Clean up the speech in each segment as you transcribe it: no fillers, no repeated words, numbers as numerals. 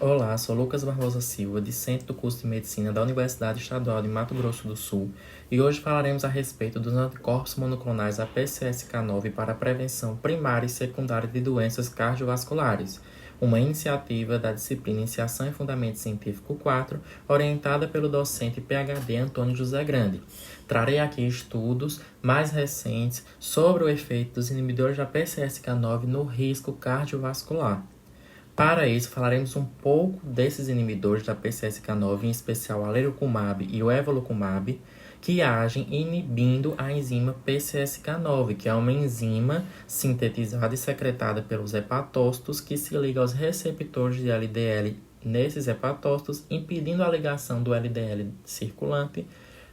Olá, sou Lucas Barbosa Silva, discente do curso de Medicina da Universidade Estadual de Mato Grosso do Sul, e hoje falaremos a respeito dos anticorpos monoclonais APCSK9 para a prevenção primária e secundária de doenças cardiovasculares, uma iniciativa da disciplina Iniciação em Fundamento Científico 4, orientada pelo docente PhD Antônio José Grande. Trarei aqui estudos mais recentes sobre o efeito dos inibidores da PCSK9 no risco cardiovascular. Para isso, falaremos um pouco desses inibidores da PCSK9, em especial o alerucumab e o evolocumab, que agem inibindo a enzima PCSK9, que é uma enzima sintetizada e secretada pelos hepatócitos que se liga aos receptores de LDL nesses hepatócitos, impedindo a ligação do LDL circulante,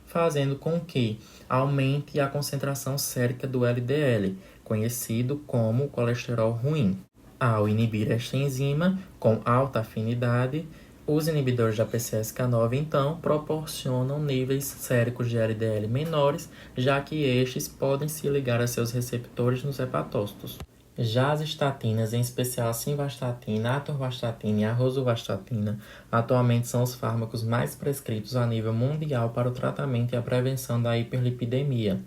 fazendo com que aumente a concentração sérica do LDL, conhecido como colesterol ruim. Ao inibir esta enzima com alta afinidade, os inibidores da PCSK9, então, proporcionam níveis séricos de LDL menores, já que estes podem se ligar a seus receptores nos hepatócitos. Já as estatinas, em especial a simvastatina, a atorvastatina e a rosuvastatina, atualmente são os fármacos mais prescritos a nível mundial para o tratamento e a prevenção da hiperlipidemia.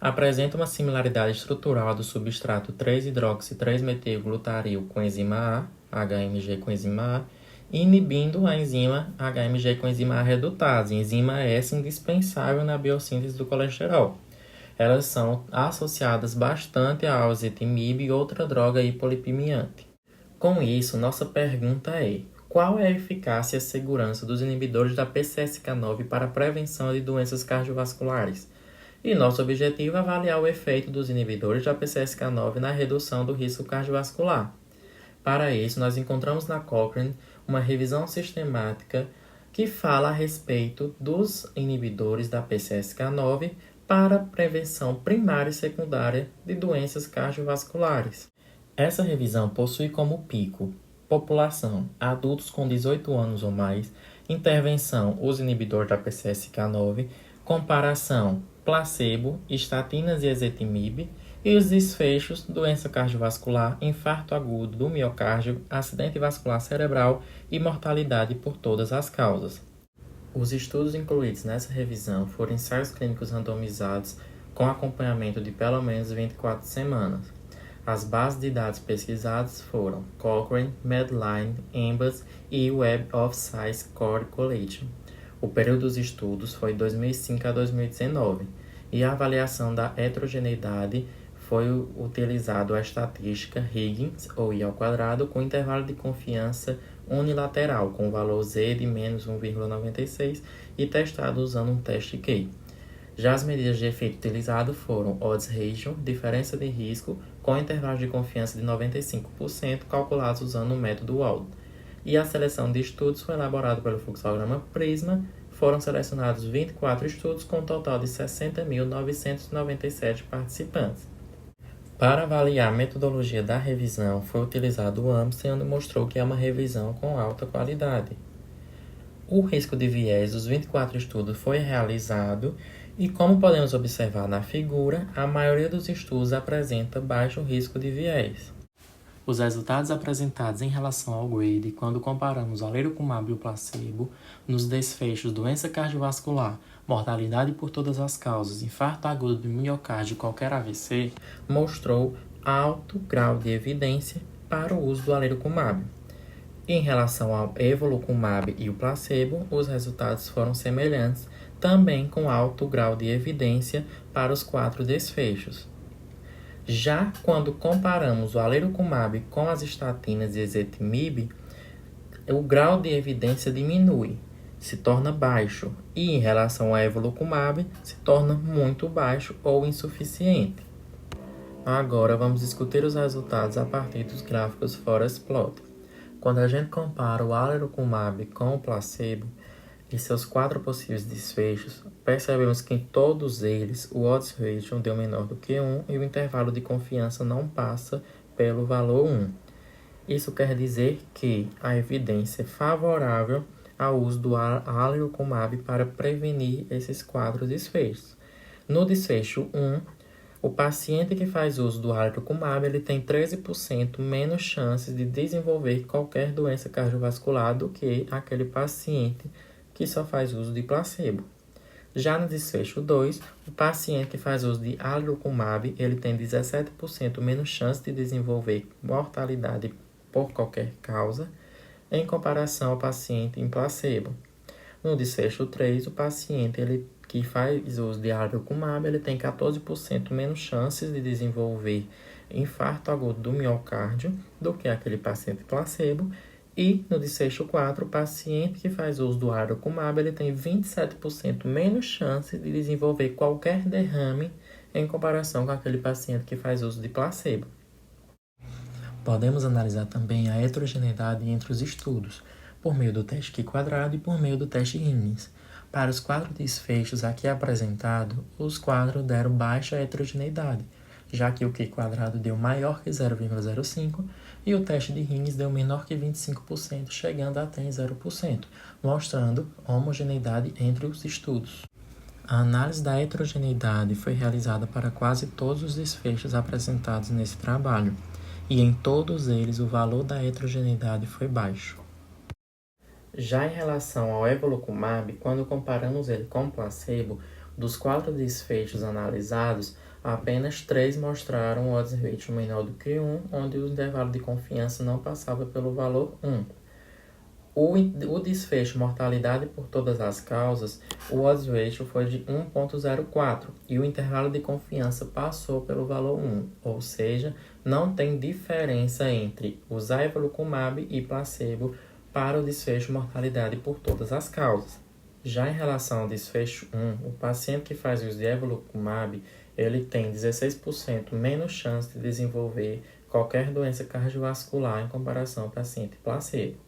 Apresenta uma similaridade estrutural do substrato 3-hidroxi-3-metilglutaril com enzima A, HMG com enzima A, inibindo a enzima HMG com enzima A redutase, enzima essa indispensável na biossíntese do colesterol. Elas são associadas bastante ao ezetimibe e outra droga hipolipemiante. Com isso, nossa pergunta é: qual é a eficácia e a segurança dos inibidores da PCSK9 para a prevenção de doenças cardiovasculares? E nosso objetivo é avaliar o efeito dos inibidores da PCSK9 na redução do risco cardiovascular. Para isso, nós encontramos na Cochrane uma revisão sistemática que fala a respeito dos inibidores da PCSK9 para prevenção primária e secundária de doenças cardiovasculares. Essa revisão possui como pico população adultos com 18 anos ou mais, intervenção uso inibidor da PCSK9, comparação placebo, estatinas e ezetimibe, e os desfechos: doença cardiovascular, infarto agudo do miocárdio, acidente vascular cerebral e mortalidade por todas as causas. Os estudos incluídos nessa revisão foram ensaios clínicos randomizados com acompanhamento de pelo menos 24 semanas. As bases de dados pesquisadas foram Cochrane, Medline, EMBAS e Web of Science Core Collection. O período dos estudos foi de 2005 a 2019 e a avaliação da heterogeneidade foi utilizado a estatística Higgins, ou I ao quadrado, com intervalo de confiança unilateral, com o valor Z de menos 1,96 e testado usando um teste K. Já as medidas de efeito utilizado foram odds ratio, diferença de risco, com intervalo de confiança de 95%, calculados usando o método Wald. E a seleção de estudos foi elaborada pelo fluxograma Prisma. Foram selecionados 24 estudos com um total de 60.997 participantes. Para avaliar a metodologia da revisão, foi utilizado o Amstel, onde mostrou que é uma revisão com alta qualidade. O risco de viés dos 24 estudos foi realizado e, como podemos observar na figura, a maioria dos estudos apresenta baixo risco de viés. Os resultados apresentados em relação ao grade, quando comparamos o alerucumab e o placebo, nos desfechos doença cardiovascular, mortalidade por todas as causas, infarto agudo do miocárdio e qualquer AVC, mostrou alto grau de evidência para o uso do alerucumab. Em relação ao evolocumab e o placebo, os resultados foram semelhantes, também com alto grau de evidência para os 4 desfechos. Já quando comparamos o alerucumab com as estatinas e ezetimibe, o grau de evidência diminui, se torna baixo, e em relação ao evolocumab, se torna muito baixo ou insuficiente. Agora vamos discutir os resultados a partir dos gráficos forest plot. Quando a gente compara o alerucumab com o placebo e seus 4 possíveis desfechos, percebemos que em todos eles o odds ratio deu menor do que 1 e o intervalo de confiança não passa pelo valor 1. Isso quer dizer que a evidência é favorável ao uso do alerucumab para prevenir esses 4 desfechos. No desfecho 1, O paciente que faz uso do aducanumab, ele tem 13% menos chances de desenvolver qualquer doença cardiovascular do que aquele paciente que só faz uso de placebo. Já no desfecho 2, o paciente que faz uso de aducanumab, ele tem 17% menos chance de desenvolver mortalidade por qualquer causa, em comparação ao paciente em placebo. No desfecho 3, o paciente que faz uso de aducanumab, ele tem 14% menos chances de desenvolver infarto agudo do miocárdio do que aquele paciente placebo. E no desfecho 4, o paciente que faz uso do aducanumab, ele tem 27% menos chances de desenvolver qualquer derrame em comparação com aquele paciente que faz uso de placebo. Podemos analisar também a heterogeneidade entre os estudos, por meio do teste Q-quadrado e por meio do teste Higgins. Para os 4 desfechos aqui apresentados, os 4 deram baixa heterogeneidade, já que o Q-quadrado deu maior que 0,05 e o teste de Higgins deu menor que 25%, chegando até 0%, mostrando homogeneidade entre os estudos. A análise da heterogeneidade foi realizada para quase todos os desfechos apresentados nesse trabalho, e em todos eles o valor da heterogeneidade foi baixo. Já em relação ao evolocumab, quando comparamos ele com o placebo, dos 4 desfechos analisados, apenas 3 mostraram o odds ratio menor do que 1, onde o intervalo de confiança não passava pelo valor 1. O desfecho mortalidade por todas as causas, o odds ratio foi de 1,04 e o intervalo de confiança passou pelo valor 1, ou seja, não tem diferença entre usar evolocumab e placebo para o desfecho mortalidade por todas as causas. Já em relação ao desfecho 1, o paciente que faz uso de evolocumab, ele tem 16% menos chance de desenvolver qualquer doença cardiovascular em comparação ao paciente placebo.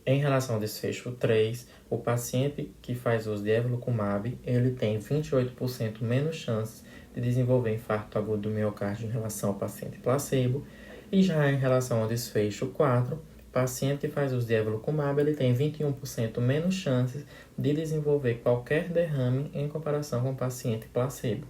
Em relação ao desfecho 3, o paciente que faz uso de evolocumab, ele tem 28% menos chances de desenvolver infarto agudo do miocárdio em relação ao paciente placebo. E já em relação ao desfecho 4, o paciente que faz uso de evolocumab, ele tem 21% menos chances de desenvolver qualquer derrame em comparação com o paciente placebo.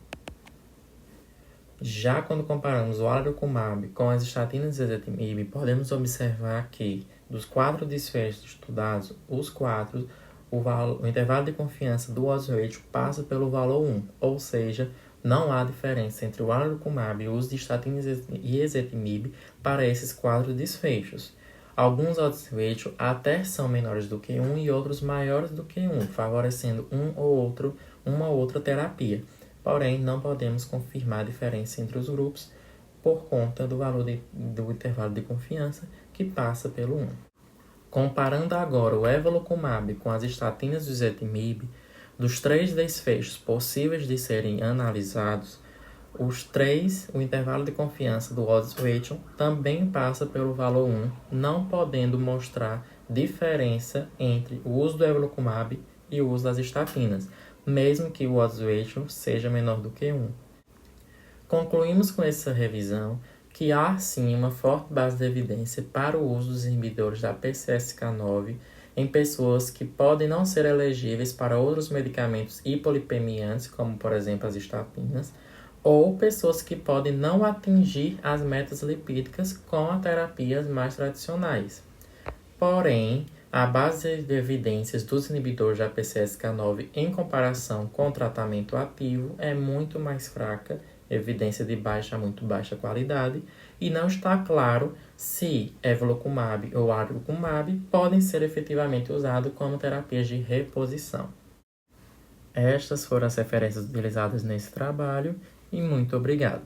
Já quando comparamos o aducanumab com as estatinas e ezetimibe, podemos observar que, dos 4 desfechos estudados, os 4, o intervalo de confiança do odds ratio passa pelo valor 1, ou seja, não há diferença entre o aducanumab e o uso de estatinas e ezetimibe para esses 4 desfechos. Alguns odds ratio até são menores do que 1 e outros maiores do que 1, favorecendo uma ou outra terapia. Porém, não podemos confirmar a diferença entre os grupos por conta do valor do intervalo de confiança que passa pelo 1. Comparando agora o evolocumab com as estatinas do ezetimibe, dos 3 desfechos possíveis de serem analisados, o intervalo de confiança do odds ratio também passa pelo valor 1, não podendo mostrar diferença entre o uso do evolocumab e o uso das estatinas, mesmo que o odds ratio seja menor do que 1. Concluímos com essa revisão que há sim uma forte base de evidência para o uso dos inibidores da PCSK9 em pessoas que podem não ser elegíveis para outros medicamentos hipolipemiantes, como por exemplo as estatinas, ou pessoas que podem não atingir as metas lipídicas com as terapias mais tradicionais. Porém, a base de evidências dos inibidores da PCSK9 em comparação com o tratamento ativo é muito mais fraca, evidência de baixa a muito baixa qualidade, e não está claro se evolocumab ou aducanumab podem ser efetivamente usados como terapias de reposição. Estas foram as referências utilizadas nesse trabalho e muito obrigado.